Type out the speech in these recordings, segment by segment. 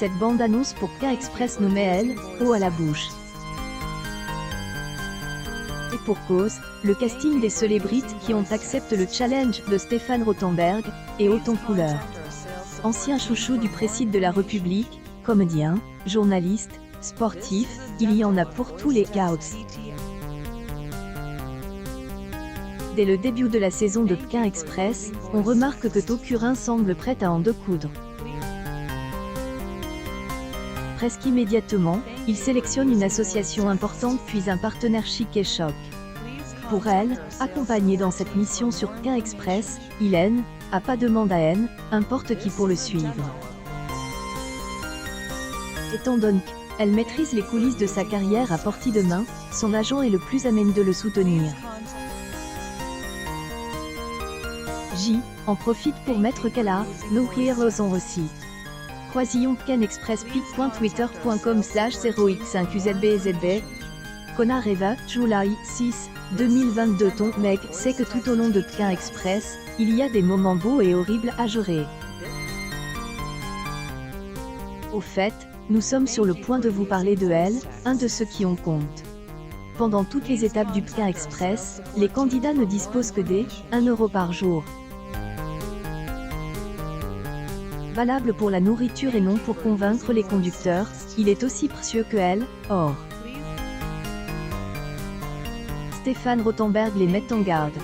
Cette bande-annonce pour Pékin Express nommait elle « Eau à la bouche ». Et pour cause, le casting des célébrites qui ont accepté le challenge de Stéphane Rothenberg est haut en couleur. Ancien chouchou du président de la République, comédien, journaliste, sportif, il y en a pour tous les gouts. Dès le début de la saison de Pékin Express, on remarque que Tokyo semble prête à en découdre. Presque immédiatement, il sélectionne une association importante puis un partenaire chic et choc. Pour elle, accompagnée dans cette mission sur Pékin Express, Hélène a pas de demande à haine, importe qui pour le suivre. Étant donné qu'elle maîtrise les coulisses de sa carrière à portée de main, son agent est le plus à même de le soutenir. J en profite pour mettre qu'elle a No Heroes en aussi. Croisillon Pékin Express pic.twitter.com/0x5uzbzb. Connard Eva, July 6, 2022. Ton mec sait que tout au long de Pékin Express, il y a des moments beaux et horribles à gérer. Au fait, nous sommes sur le point de vous parler de elle, un de ceux qui en compte. Pendant toutes les étapes du Pékin Express, les candidats ne disposent que des 1 € par jour. Valable pour la nourriture et non pour convaincre les conducteurs, il est aussi précieux que elle, or. Stéphane Rothenberg les met en garde.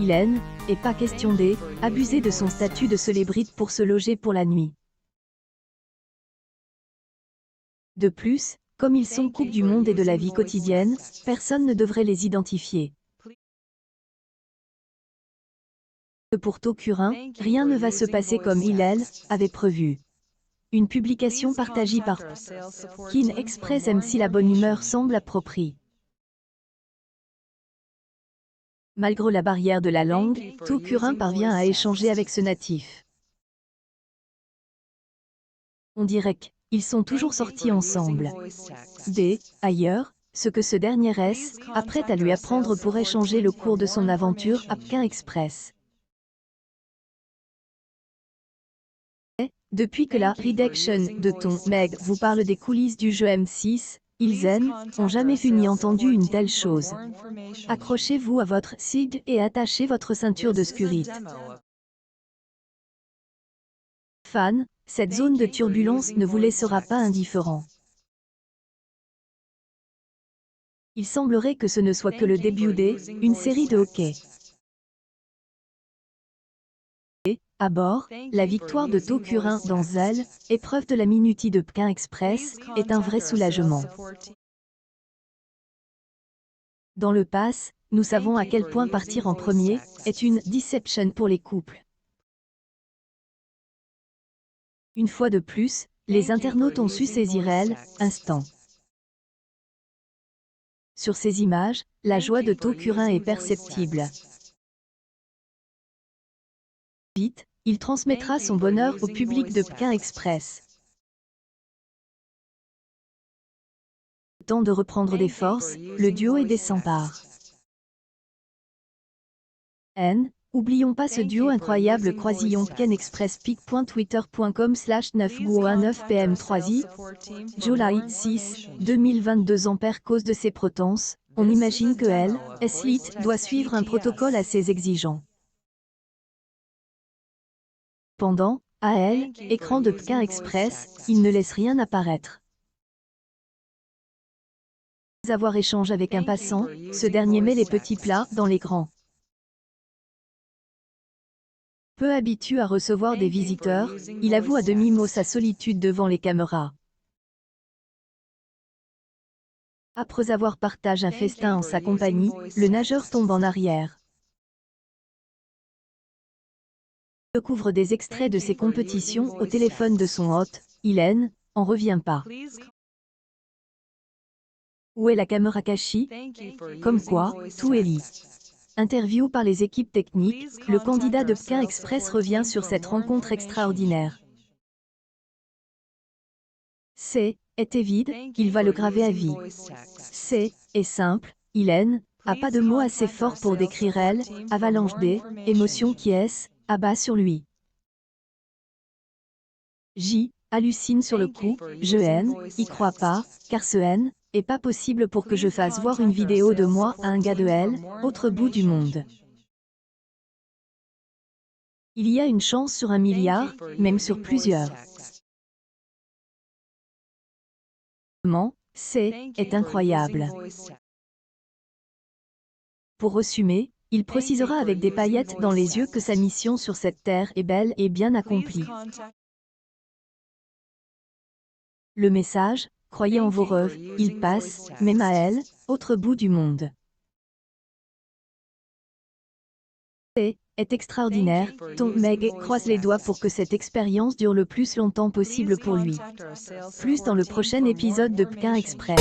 Hélène, et pas question d'abuser de son statut de célébrité pour se loger pour la nuit. De plus, comme ils sont coupe du monde et de la vie quotidienne, personne ne devrait les identifier. Pour Tokyo, rien ne va se passer comme Hélène avait prévu. Une publication partagée par Pékin Express même si la bonne humeur semble appropriée. Malgré la barrière de la langue, Tokyo parvient à échanger avec ce natif. On dirait qu'ils sont toujours sortis ensemble. Ailleurs, ce que ce dernier est apprête à lui apprendre pour échanger le cours de son aventure à Pékin Express. Depuis que la rédaction de Ton Meg vous parle des coulisses du jeu M6, ils n'ont jamais vu ni entendu une telle chose. Accrochez-vous à votre SIG et attachez votre ceinture de sécurité. Fans, cette zone de turbulence ne vous laissera pas indifférent. Il semblerait que ce ne soit que le début d'une série de hockey. À bord, la victoire de Tokyo dans elle, épreuve de la minutie de Pékin Express, est un vrai soulagement. Dans le pass, nous savons à quel point partir en premier est une déception pour les couples. Une fois de plus, les internautes ont su saisir l'instant. Sur ces images, la joie de Tokyo est perceptible. Vite, il transmettra son bonheur au public de Pékin Express. Temps de reprendre des forces, le duo est des sans-parts. Oublions pas ce duo incroyable croisillon Pékin Express pic.twitter.com/9gou19 PM3i. July 6, 2022 Ampère cause de ses potences, on imagine que elle, Slite, doit suivre un protocole assez exigeant. Pendant, à elle, écran de Pékin Express, il ne laisse rien apparaître. Après avoir échangé avec un passant, ce dernier met les petits plats dans les grands. Peu habitué à recevoir des visiteurs, il avoue à demi-mot sa solitude devant les caméras. Après avoir partagé un festin en sa compagnie, le nageur tombe en arrière. Il découvre des extraits de ses compétitions au téléphone de son hôte, Hélène, en revient pas. Où est la caméra cachée? Comme quoi, tout est lié. Interview par les équipes techniques, le candidat de Pékin Express revient sur cette rencontre extraordinaire. Était vide, il va le graver à vie. Est simple, Hélène a pas de mots assez forts pour décrire elle, avalanche d'émotions qui abat sur lui. J. Hallucine sur le coup, je haine, y crois pas, car ce haine, est pas possible pour que je fasse voir une vidéo de moi à un gars de L, autre bout du monde. Il y a une chance sur 1 milliard, même sur plusieurs. C'est est incroyable. Pour resumer, il précisera avec des paillettes dans les yeux que sa mission sur cette terre est belle et bien accomplie. Le message, croyez en vos rêves, il passe, même à elle, autre bout du monde. Est extraordinaire, Tom Meg croise les doigts pour que cette expérience dure le plus longtemps possible pour lui. Plus dans le prochain épisode de Pékin Express.